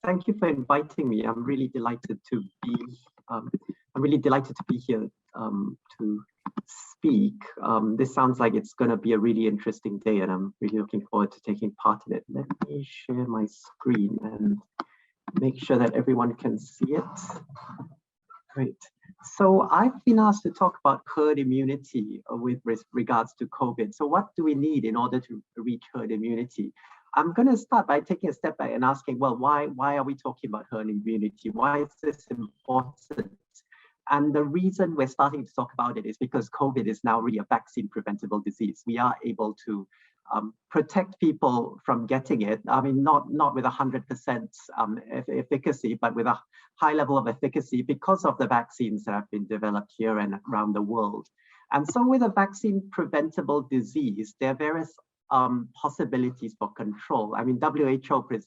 Thank you for inviting me. I'm really delighted to be. Here to speak. This sounds like it's going to be a really interesting day, and I'm really looking forward to taking part in it. Let me share my screen and make sure that everyone can see it. Great. So I've been asked to talk about herd immunity with regards to COVID. So what do we need in order to reach herd immunity? I'm going to start by taking a step back and asking, well, why are we talking about herd immunity? Why is this important? And the reason we're starting to talk about it is because COVID is now really a vaccine preventable disease. We are able to protect people from getting it. I mean, not with 100% efficacy, but with a high level of efficacy because of the vaccines that have been developed here and around the world. And so with a vaccine preventable disease, there are various possibilities for control. I mean, WHO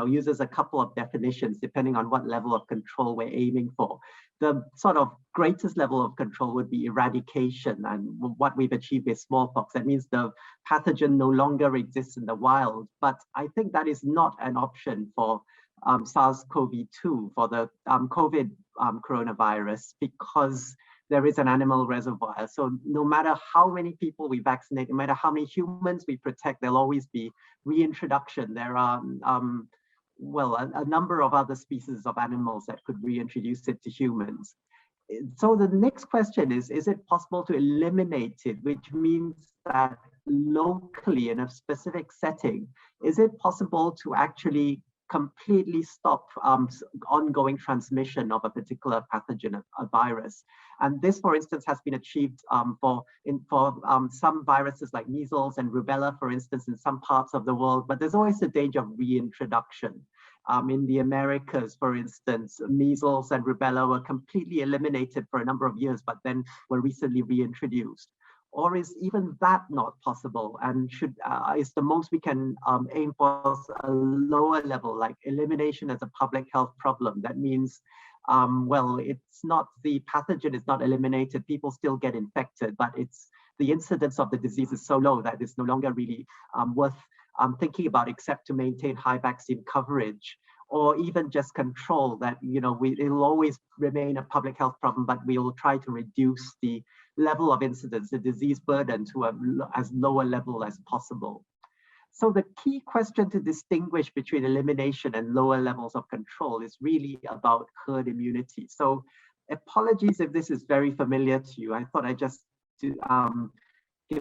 uses a couple of definitions depending on what level of control we're aiming for. The sort of greatest level of control would be eradication, and what we've achieved with smallpox. That means the pathogen no longer exists in the wild. But I think that is not an option for SARS-CoV-2, for the COVID coronavirus, because there is an animal reservoir. So no matter how many people we vaccinate, no matter how many humans we protect, there'll always be reintroduction. There are, a number of other species of animals that could reintroduce it to humans. So the next question is it possible to eliminate it, which means that locally in a specific setting, is it possible to actually completely stop ongoing transmission of a particular pathogen, a virus? And this, for instance, has been achieved for some viruses like measles and rubella, for instance, in some parts of the world, but there's always a danger of reintroduction. In the Americas, for instance, measles and rubella were completely eliminated for a number of years, but then were recently reintroduced. Or is even that not possible? And is the most we can aim for a lower level, like elimination as a public health problem? That means, it's not, the pathogen is not eliminated, people still get infected, but it's the incidence of the disease is so low that it's no longer really worth thinking about, except to maintain high vaccine coverage, or even just control that, it'll always remain a public health problem, but we will try to reduce the level of incidence, the disease burden, to as low a level as possible. So the key question to distinguish between elimination and lower levels of control is really about herd immunity. So apologies if this is very familiar to you. I thought I'd just give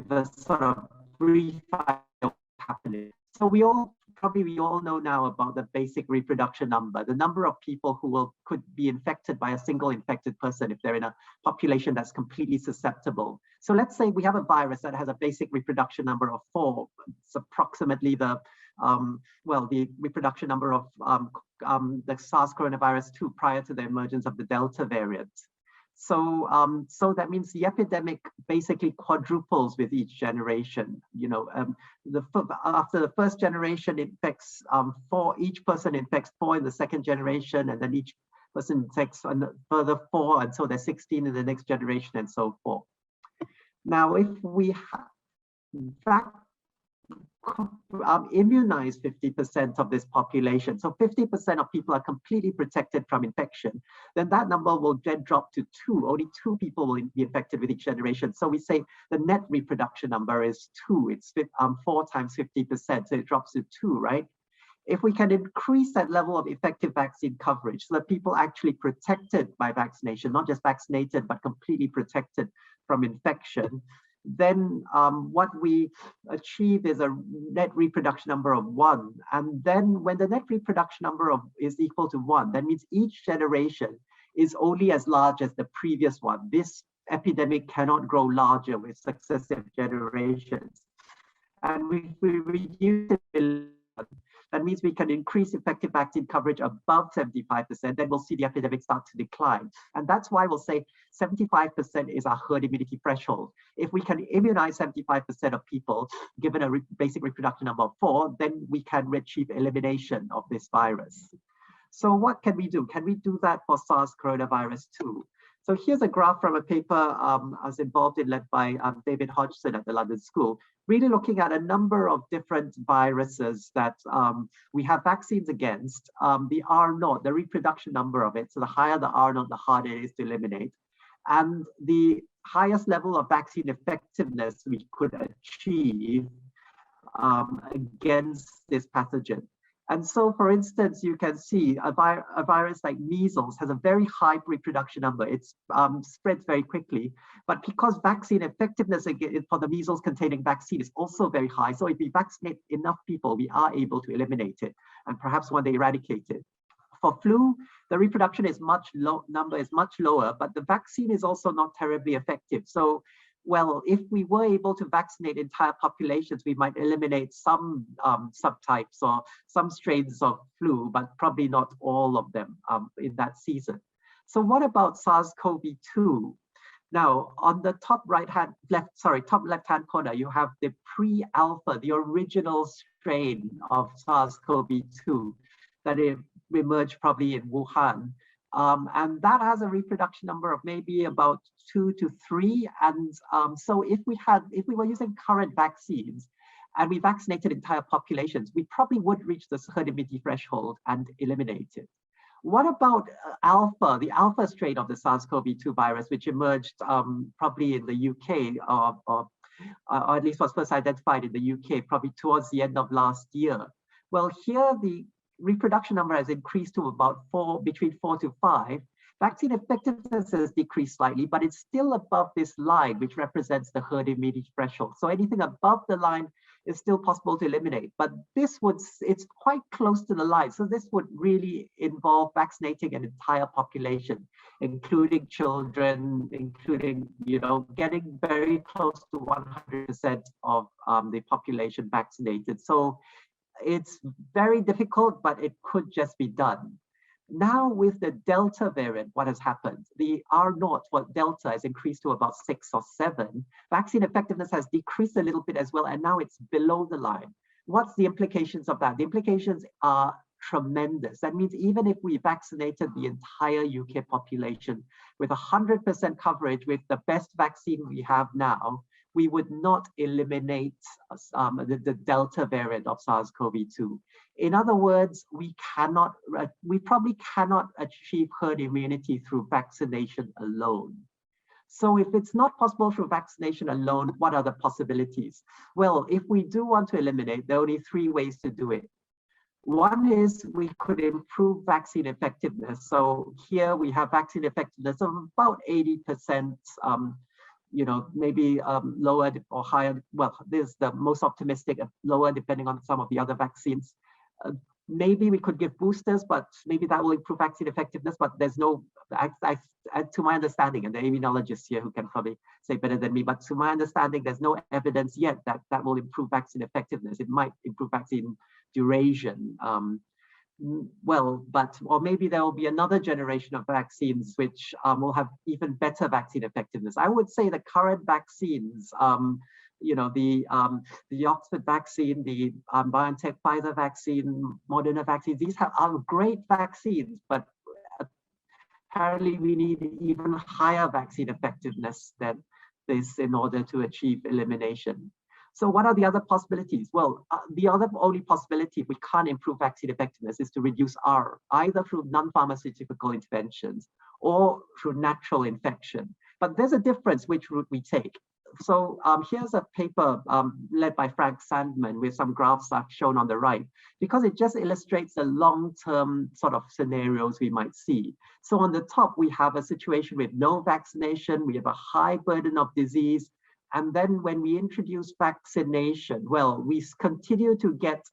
a sort of brief idea of what's happening. So we all know now about the basic reproduction number, the number of people who could be infected by a single infected person if they're in a population that's completely susceptible. So let's say we have a virus that has a basic reproduction number of 4. It's approximately the reproduction number of the SARS coronavirus 2 prior to the emergence of the Delta variant. So that means the epidemic basically quadruples with each generation. After the first generation infects 4, each person infects 4 in the second generation, and then each person infects a further 4, and so there's 16 in the next generation, and so forth. Now, if we immunize 50% of this population, so 50% of people are completely protected from infection, then that number will then drop to 2. Only 2 people will be infected with each generation. So we say the net reproduction number is 2. It's 4 times 50%, so it drops to 2, right? If we can increase that level of effective vaccine coverage so that people actually protected by vaccination, not just vaccinated, but completely protected from infection, then what we achieve is a net reproduction number of 1. And then when the net reproduction number is equal to 1, that means each generation is only as large as the previous one. This epidemic cannot grow larger with successive generations. And if we reduce it, that means we can increase effective vaccine coverage above 75%, then we'll see the epidemic start to decline. And that's why we'll say 75% is our herd immunity threshold. If we can immunize 75% of people, given a basic reproduction number of 4, then we can achieve elimination of this virus. So what can we do? Can we do that for SARS coronavirus 2? So here's a graph from a paper I was involved in, led by David Hodgson at the London School, really looking at a number of different viruses that we have vaccines against. The R0, the reproduction number of it, so the higher the R0, the harder it is to eliminate. And the highest level of vaccine effectiveness we could achieve against this pathogen. And so, for instance, you can see a virus like measles has a very high reproduction number. It spreads very quickly, but because vaccine effectiveness for the measles-containing vaccine is also very high, so if we vaccinate enough people, we are able to eliminate it and perhaps one day eradicate it. For flu, the reproduction is much lower, but the vaccine is also not terribly effective. So, well, if we were able to vaccinate entire populations, we might eliminate some subtypes or some strains of flu, but probably not all of them in that season. So what about SARS-CoV-2? Now, on the top left-hand corner, you have the pre-alpha, the original strain of SARS-CoV-2 that emerged probably in Wuhan. And that has a reproduction number of maybe about 2 to 3. And so if we were using current vaccines and we vaccinated entire populations, we probably would reach the herd immunity threshold and eliminate it. What about alpha, the alpha strain of the SARS-CoV-2 virus, which emerged probably in the UK, or at least was first identified in the UK, probably towards the end of last year? Well, here the reproduction number has increased to about between 4 to 5. Vaccine effectiveness has decreased slightly, but it's still above this line, which represents the herd immunity threshold. So anything above the line is still possible to eliminate, but it's quite close to the line. So this would really involve vaccinating an entire population, including children, including, getting very close to 100% of the population vaccinated. So it's very difficult, but it could just be done. Now with the Delta variant, what has happened? The R0, Delta, has increased to about 6 or 7. Vaccine effectiveness has decreased a little bit as well, and now it's below the line. What's the implications of that? The implications are tremendous. That means even if we vaccinated the entire UK population with 100% coverage with the best vaccine we have now, we would not eliminate the Delta variant of SARS-CoV-2. In other words, we probably cannot achieve herd immunity through vaccination alone. So if it's not possible through vaccination alone, what are the possibilities? Well, if we do want to eliminate, there are only 3 ways to do it. One is we could improve vaccine effectiveness. So here we have vaccine effectiveness of about 80%, maybe lower or higher. Well, this is the most optimistic, lower depending on some of the other vaccines. Maybe we could give boosters, but maybe that will improve vaccine effectiveness, but there's no, to my understanding, and the immunologists here who can probably say better than me, but to my understanding, there's no evidence yet that that will improve vaccine effectiveness. It might improve vaccine duration. Or maybe there will be another generation of vaccines which will have even better vaccine effectiveness. I would say the current vaccines, the Oxford vaccine, the BioNTech Pfizer vaccine, Moderna vaccine, these are great vaccines, but apparently we need even higher vaccine effectiveness than this in order to achieve elimination. So what are the other possibilities? Well, the only possibility if we can't improve vaccine effectiveness is to reduce R, either through non-pharmaceutical interventions or through natural infection. But there's a difference which route we take. So here's a paper led by Frank Sandman with some graphs shown on the right, because it just illustrates the long-term sort of scenarios we might see. So on the top, we have a situation with no vaccination, we have a high burden of disease. And then when we introduce vaccination, well, we continue to get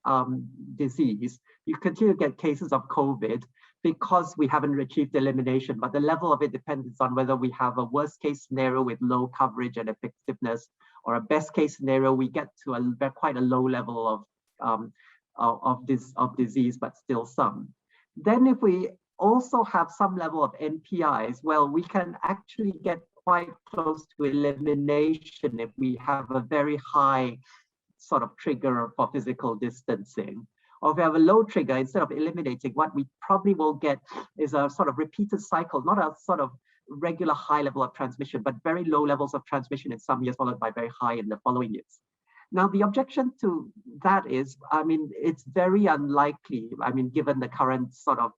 disease. You continue to get cases of COVID because we haven't achieved elimination, but the level of it depends on whether we have a worst case scenario with low coverage and effectiveness, or a best case scenario, we get to quite a low level of disease, but still some. Then if we also have some level of NPIs, well, we can actually get quite close to elimination if we have a very high sort of trigger for physical distancing. Or if we have a low trigger, instead of eliminating, what we probably will get is a sort of repeated cycle, not a sort of regular high level of transmission, but very low levels of transmission in some years, followed by very high in the following years. Now, the objection to that is, I mean, it's very unlikely, I mean, given the current sort of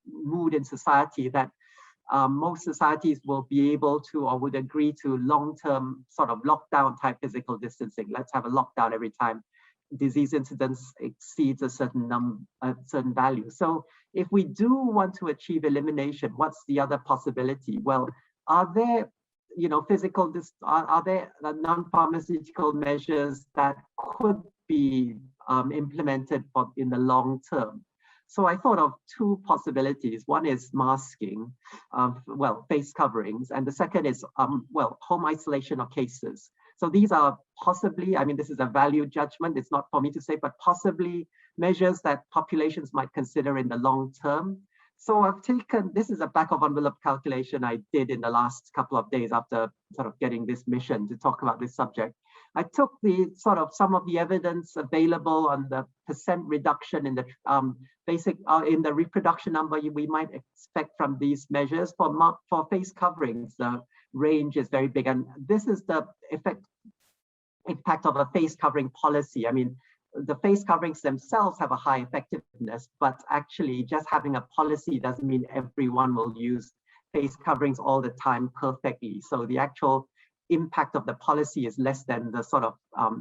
mood in society, that most societies will be able to or would agree to long-term sort of lockdown type physical distancing. Let's have a lockdown every time disease incidence exceeds a certain value. So if we do want to achieve elimination, what's the other possibility? Well, are there, you know, are there non-pharmaceutical measures that could be implemented in the long term? So I thought of two possibilities. One is masking, well, face coverings, and the second is, well, home isolation of cases. So these are possibly, I mean, this is a value judgment. It's not for me to say, but possibly measures that populations might consider in the long term. So I've taken, this is a back of envelope calculation I did in the last couple of days after sort of getting this mission to talk about this subject. I took the sort of some of the evidence available on the percent reduction in the in the reproduction number we might expect from these measures. For face coverings, the range is very big, and this is the impact of a face covering policy. I mean, the face coverings themselves have a high effectiveness, but actually just having a policy doesn't mean everyone will use face coverings all the time perfectly. So the actual impact of the policy is less than the sort of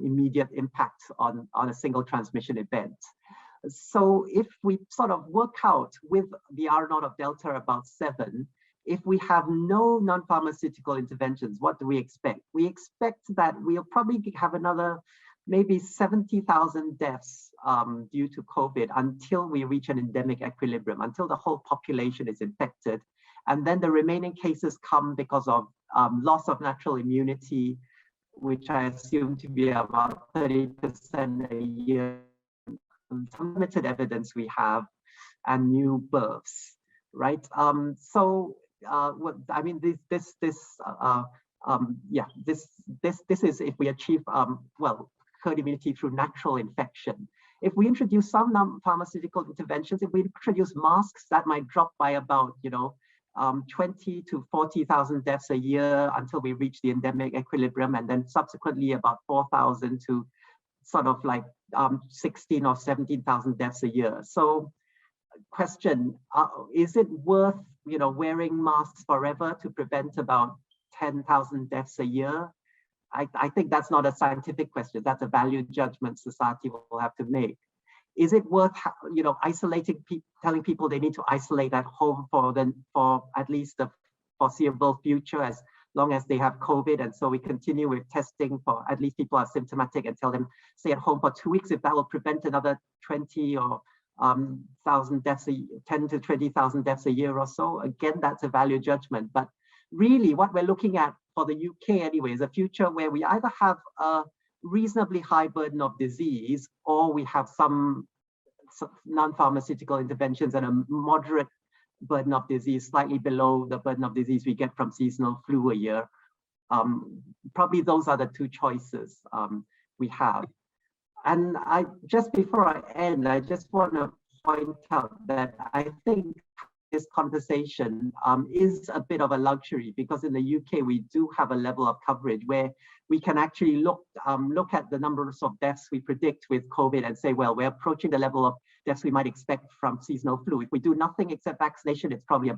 immediate impact on a single transmission event. So if we sort of work out with the R0 of delta about 7, if we have no non-pharmaceutical interventions, what do we expect? We expect that we'll probably have another maybe 70,000 deaths due to COVID until we reach an endemic equilibrium, until the whole population is infected. And then the remaining cases come because of loss of natural immunity, which I assume to be about 30% a year. Some limited evidence we have, and new births, right? So what I mean, this is if we achieve well, herd immunity through natural infection. If we introduce some non-pharmaceutical interventions, if we introduce masks, that might drop by about 20 to 40,000 deaths a year until we reach the endemic equilibrium, and then subsequently about 4,000 to sort of like 16 or 17,000 deaths a year. So question, is it worth wearing masks forever to prevent about 10,000 deaths a year? I think that's not a scientific question. That's a value judgment society will have to make. Is it worth isolating people, telling people they need to isolate at home for at least the foreseeable future, as long as they have COVID, and so we continue with testing for at least people are symptomatic and tell them stay at home for 2 weeks, if that will prevent another 20 or 1,000 deaths, 10 to 20,000 deaths a year or so? Again, that's a value judgment. But really what we're looking at for the UK anyway is a future where we either have a reasonably high burden of disease, or we have some non-pharmaceutical interventions and a moderate burden of disease, slightly below the burden of disease we get from seasonal flu a year. Probably those are the two choices we have. And just before I end, I just want to point out that I think this conversation is a bit of a luxury, because in the UK we do have a level of coverage where we can actually look at the numbers of deaths we predict with COVID and say, well, we're approaching the level of deaths we might expect from seasonal flu. If we do nothing except vaccination, it's probably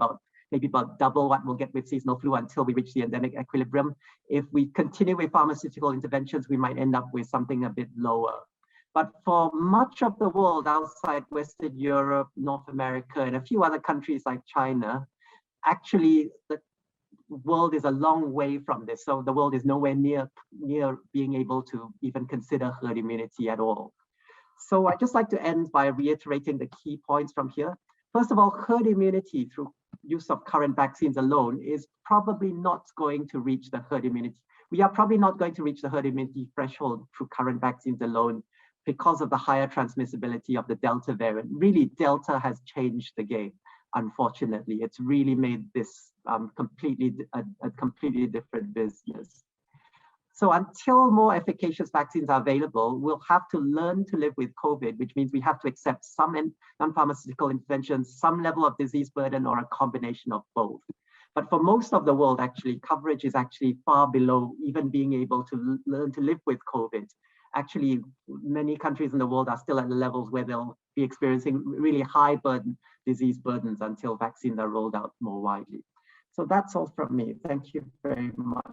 maybe about double what we'll get with seasonal flu until we reach the endemic equilibrium. If we continue with pharmaceutical interventions, we might end up with something a bit lower. But for much of the world outside Western Europe, North America, and a few other countries like China, actually the world is a long way from this. So the world is nowhere near being able to even consider herd immunity at all. So I'd just like to end by reiterating the key points from here. First of all, herd immunity through use of current vaccines alone is probably not going to reach the herd immunity. We are probably not going to reach the herd immunity threshold through current vaccines alone, because of the higher transmissibility of the Delta variant. Really, Delta has changed the game, unfortunately. It's really made this a completely different business. So until more efficacious vaccines are available, we'll have to learn to live with COVID, which means we have to accept some non-pharmaceutical interventions, some level of disease burden, or a combination of both. But for most of the world, actually, coverage is actually far below even being able to learn to live with COVID. Actually, many countries in the world are still at the levels where they'll be experiencing really high disease burdens until vaccines are rolled out more widely. So that's all from me. Thank you very much.